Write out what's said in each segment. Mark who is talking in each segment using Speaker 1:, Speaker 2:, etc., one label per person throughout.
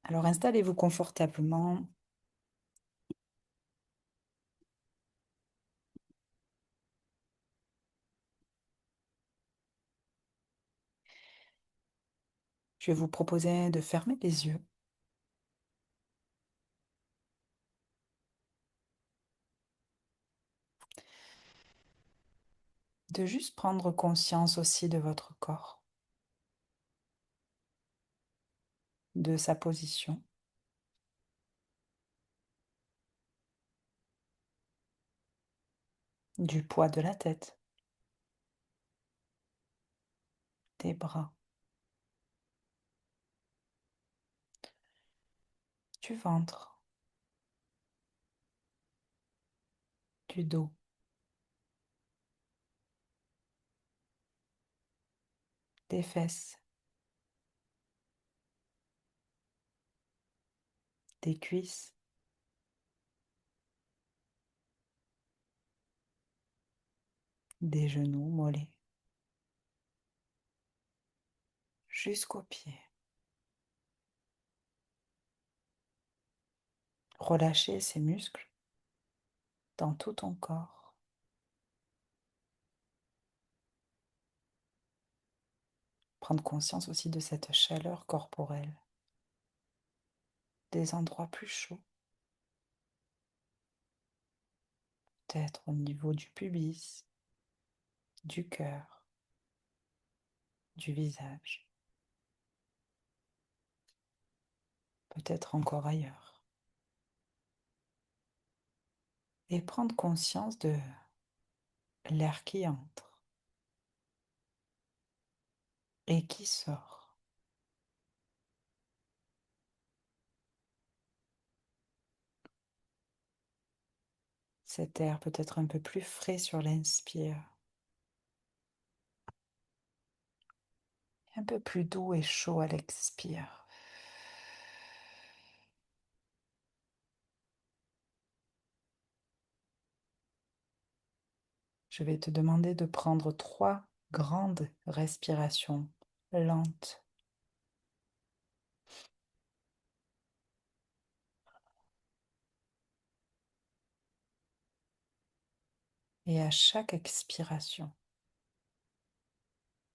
Speaker 1: Alors installez-vous confortablement. Je vais vous proposer de fermer les yeux, de juste prendre conscience aussi de votre corps, de sa position, du poids de la tête, des bras, du ventre, du dos, des fesses, des cuisses, des genoux, mollets, jusqu'aux pieds. Relâchez ces muscles dans tout ton corps. Prendre conscience aussi de cette chaleur corporelle, des endroits plus chauds, peut-être au niveau du pubis, du cœur, du visage, peut-être encore ailleurs. Et prendre conscience de l'air qui entre et qui sort. Cet air peut être un peu plus frais sur l'inspire, un peu plus doux et chaud à l'expire. Je vais te demander de prendre 3 grandes respirations lentes. Et à chaque expiration,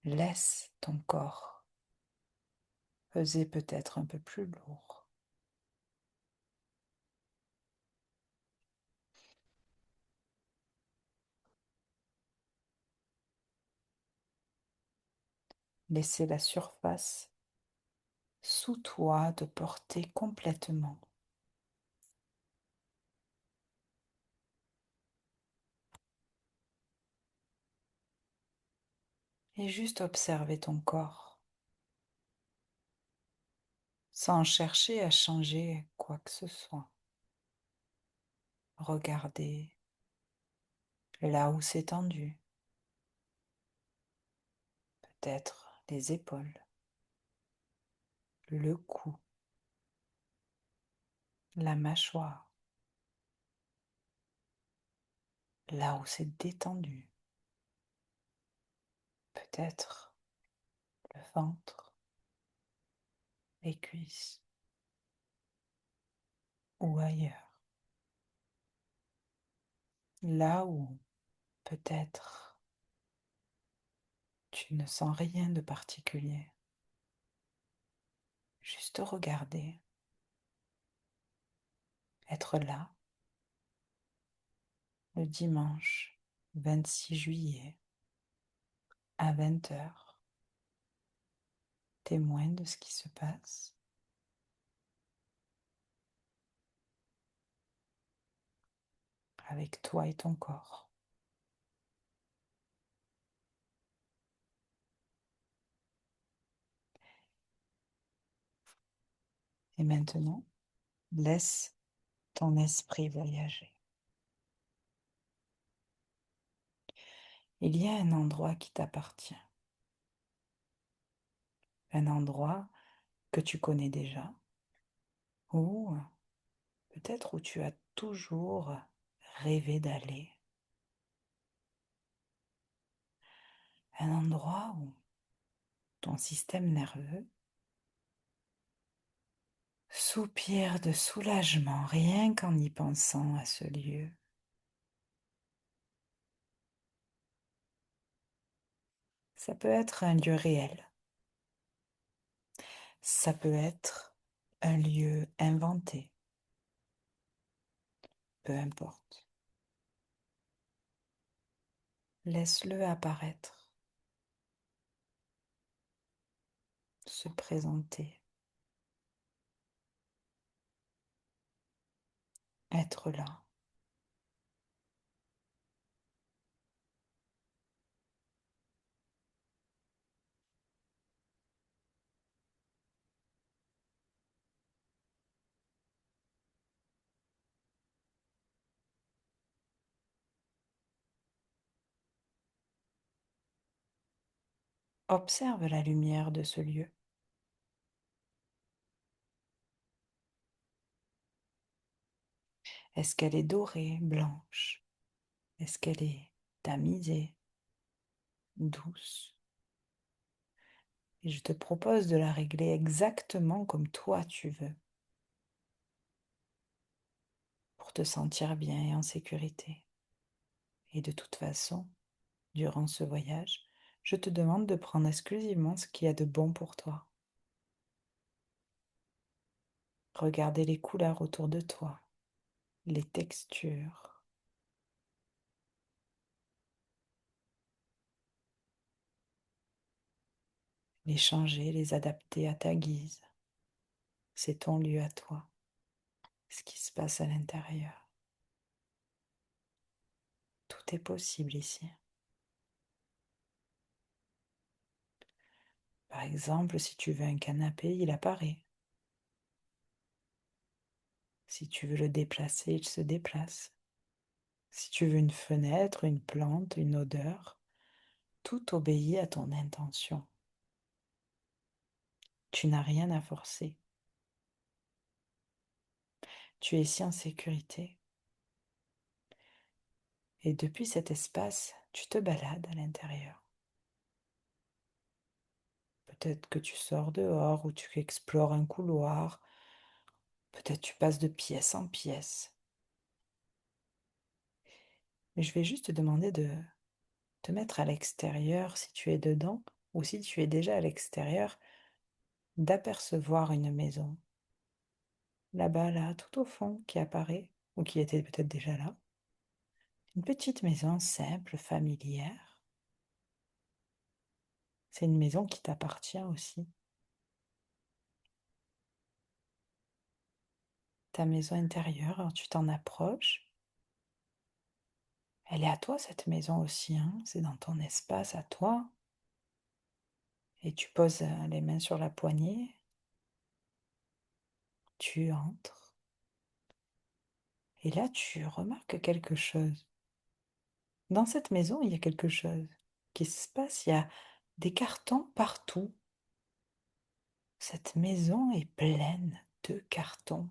Speaker 1: laisse ton corps peser peut-être un peu plus lourd. Laissez la surface sous toi te porter complètement. Et juste observer ton corps, sans chercher à changer quoi que ce soit. Regardez là où c'est tendu, peut-être les épaules, le cou, la mâchoire, là où c'est détendu, peut-être le ventre, les cuisses ou ailleurs, là où peut-être tu ne sens rien de particulier. Juste regarder, être là, le dimanche 26 juillet à 20 heures, témoin de ce qui se passe. Avec toi et ton corps. Et maintenant, laisse ton esprit voyager. Il y a un endroit qui t'appartient, un endroit que tu connais déjà, ou peut-être où tu as toujours rêvé d'aller, un endroit où ton système nerveux soupir de soulagement rien qu'en y pensant à ce lieu. Ça peut être un lieu réel, ça peut être un lieu inventé, peu importe. Laisse-le apparaître, se présenter, être là. Observe la lumière de ce lieu. Est-ce qu'elle est dorée, blanche? Est-ce qu'elle est tamisée, douce? Et je te propose de la régler exactement comme toi tu veux, pour te sentir bien et en sécurité. Et de toute façon, durant ce voyage, je te demande de prendre exclusivement ce qu'il y a de bon pour toi. Regardez les couleurs autour de toi, les textures, les changer, les adapter à ta guise. C'est ton lieu à toi, ce qui se passe à l'intérieur. Tout est possible ici. Par exemple, si tu veux un canapé, il apparaît. Si tu veux le déplacer, il se déplace. Si tu veux une fenêtre, une plante, une odeur, tout obéit à ton intention. Tu n'as rien à forcer. Tu es ici en sécurité. Et depuis cet espace, tu te balades à l'intérieur. Peut-être que tu sors dehors ou tu explores un couloir. Peut-être tu passes de pièce en pièce. Mais je vais juste te demander de te mettre à l'extérieur si tu es dedans ou si tu es déjà à l'extérieur, d'apercevoir une maison. Là-bas, là, tout au fond, qui apparaît, ou qui était peut-être déjà là. Une petite maison simple, familière. C'est une maison qui t'appartient aussi. Ta maison intérieure, alors tu t'en approches. Elle est à toi, cette maison aussi, hein. C'est dans ton espace à toi. Et tu poses les mains sur la poignée. Tu entres. Et là, tu remarques quelque chose. Dans cette maison, il y a quelque chose qui se passe. Il y a des cartons partout. Cette maison est pleine de cartons.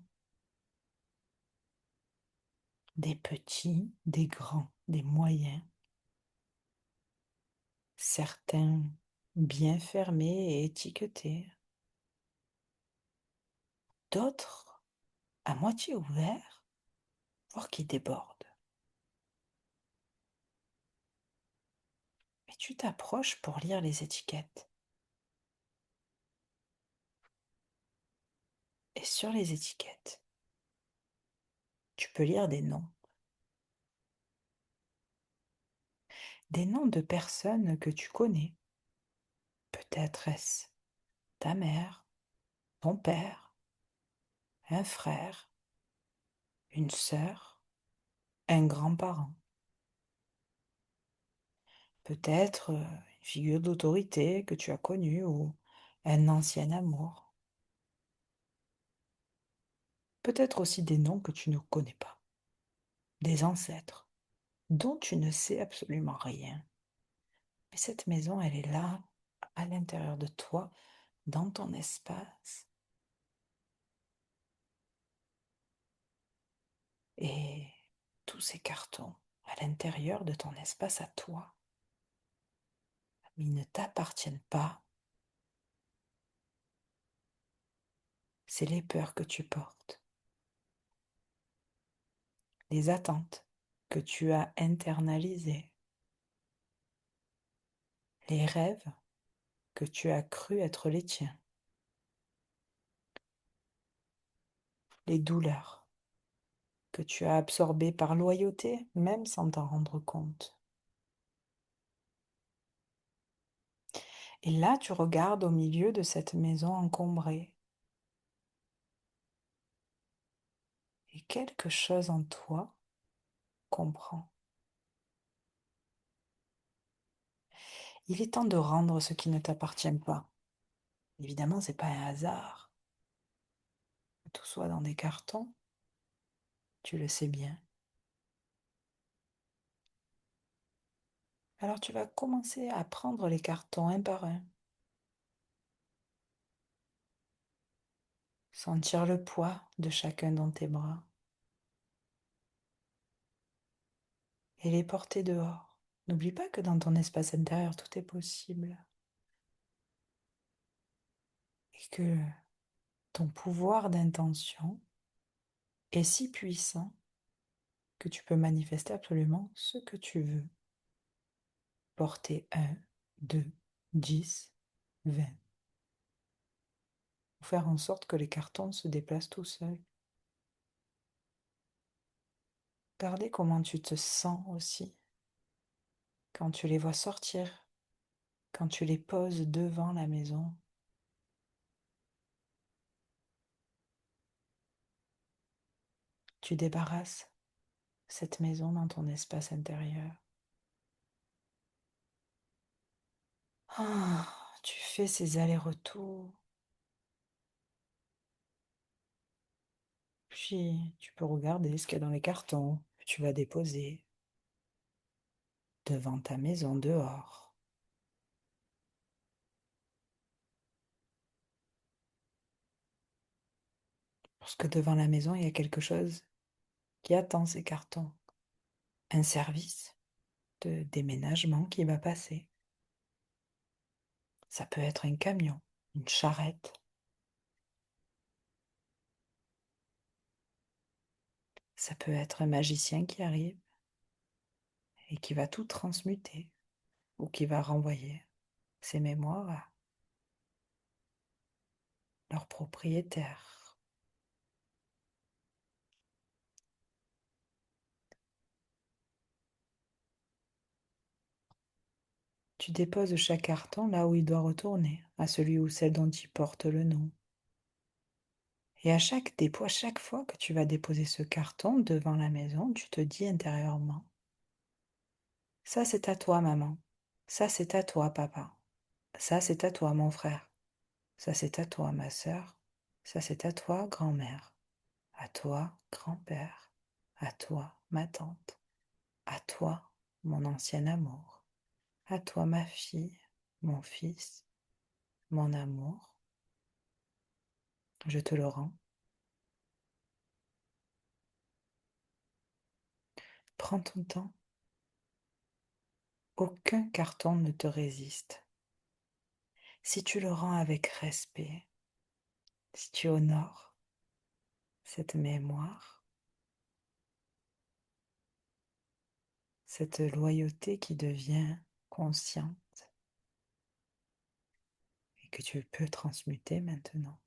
Speaker 1: Des petits, des grands, des moyens. Certains bien fermés et étiquetés. D'autres à moitié ouverts, voire qui débordent. Mais tu t'approches pour lire les étiquettes. Et sur les étiquettes, tu peux lire des noms. Des noms de personnes que tu connais. Peut-être est-ce ta mère, ton père, un frère, une sœur, un grand-parent. Peut-être une figure d'autorité que tu as connue ou un ancien amour. Peut-être aussi des noms que tu ne connais pas. Des ancêtres dont tu ne sais absolument rien. Mais cette maison, elle est là, à l'intérieur de toi, dans ton espace. Et tous ces cartons à l'intérieur de ton espace à toi, ils ne t'appartiennent pas. c'est les peurs que tu portes, les attentes que tu as internalisées, les rêves que tu as cru être les tiens, les douleurs que tu as absorbées par loyauté, même sans t'en rendre compte. Et là, tu regardes au milieu de cette maison encombrée, et quelque chose en toi comprend. Il est temps de rendre ce qui ne t'appartient pas. Évidemment, c'est pas un hasard que tout soit dans des cartons, tu le sais bien. Alors tu vas commencer à prendre les cartons un par un, sentir le poids de chacun dans tes bras et les porter dehors. N'oublie pas que dans ton espace intérieur, tout est possible et que ton pouvoir d'intention est si puissant que tu peux manifester absolument ce que tu veux. Porter 1, 2, 10, 20. Ou faire en sorte que les cartons se déplacent tout seuls. Regardez comment tu te sens aussi quand tu les vois sortir, quand tu les poses devant la maison. Tu débarrasses cette maison dans ton espace intérieur. Ah, tu fais ces allers-retours. Puis tu peux regarder ce qu'il y a dans les cartons que tu vas déposer devant ta maison dehors. Parce que devant la maison, il y a quelque chose qui attend ces cartons. Un service de déménagement qui va passer. Ça peut être un camion, une charrette. Ça peut être un magicien qui arrive et qui va tout transmuter ou qui va renvoyer ses mémoires à leur propriétaire. Tu déposes chaque carton là où il doit retourner, à celui ou celle dont il porte le nom. Et à chaque dépôt, à chaque fois que tu vas déposer ce carton devant la maison, tu te dis intérieurement, ça c'est à toi maman, ça c'est à toi papa, ça c'est à toi mon frère, ça c'est à toi ma sœur, ça c'est à toi grand-mère, à toi grand-père, à toi ma tante, à toi mon ancien amour, à toi ma fille, mon fils, mon amour, je te le rends. Prends ton temps. Aucun carton ne te résiste. Si tu le rends avec respect, si tu honores cette mémoire, cette loyauté qui devient consciente et que tu peux transmuter maintenant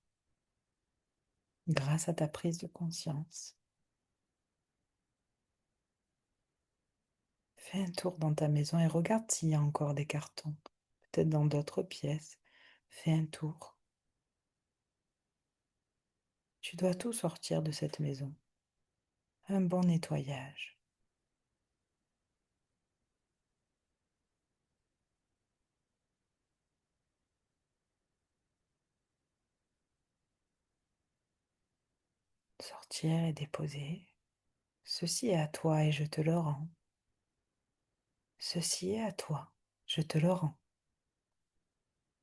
Speaker 1: grâce à ta prise de conscience. Fais un tour dans ta maison et regarde s'il y a encore des cartons, peut-être dans d'autres pièces. Fais un tour. Tu dois tout sortir de cette maison. Un bon nettoyage. Sortir et déposer. Ceci est à toi et je te le rends. Ceci est à toi, je te le rends.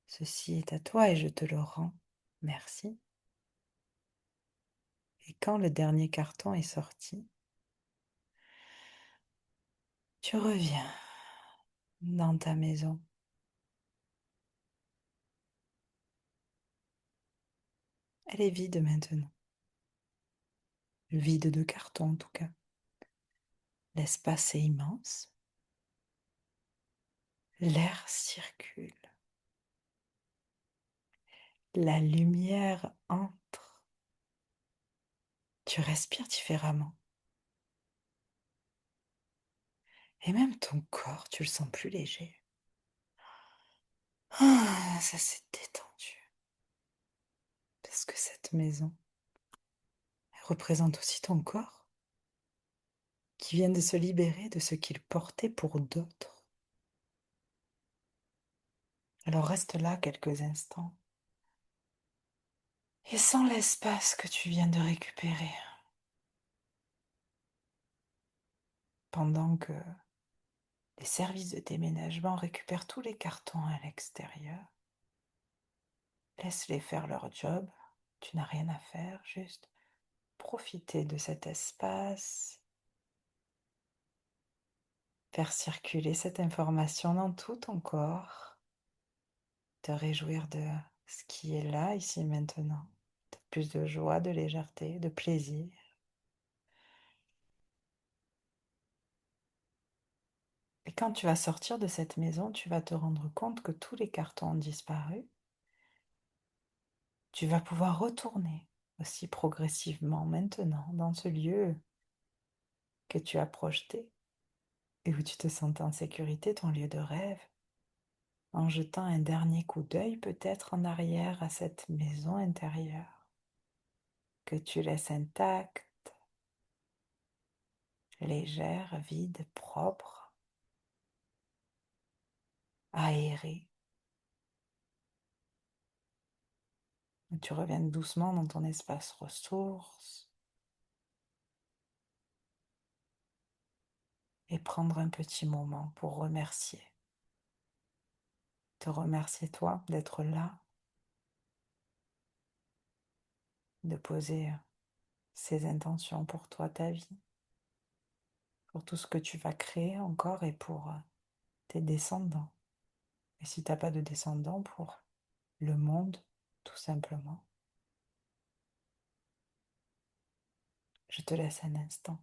Speaker 1: Ceci est à toi et je te le rends. Merci. Et quand le dernier carton est sorti, tu reviens dans ta maison. Elle est vide maintenant. Vide de carton en tout cas. L'espace est immense. L'air circule. La lumière entre. Tu respires différemment. Et même ton corps, tu le sens plus léger. Ah, ça s'est détendu. Parce que cette maison, elle représente aussi ton corps, qui vient de se libérer de ce qu'il portait pour d'autres. Alors reste là quelques instants et sens l'espace que tu viens de récupérer pendant que les services de déménagement récupèrent tous les cartons à l'extérieur. Laisse-les faire leur job, tu n'as rien à faire, juste profiter de cet espace, faire circuler cette information dans tout ton corps, te réjouir de ce qui est là, ici, maintenant. Peut-être plus de joie, de légèreté, de plaisir. Et quand tu vas sortir de cette maison, tu vas te rendre compte que tous les cartons ont disparu. Tu vas pouvoir retourner aussi progressivement maintenant dans ce lieu que tu as projeté et où tu te sens en sécurité, ton lieu de rêve, en jetant un dernier coup d'œil peut-être en arrière à cette maison intérieure que tu laisses intacte, légère, vide, propre, aérée. Tu reviens doucement dans ton espace ressources et prendre un petit moment pour remercier. Te remercier toi d'être là, de poser ces intentions pour toi, ta vie, pour tout ce que tu vas créer encore et pour tes descendants. Et si tu n'as pas de descendants, pour le monde, tout simplement. Je te laisse un instant.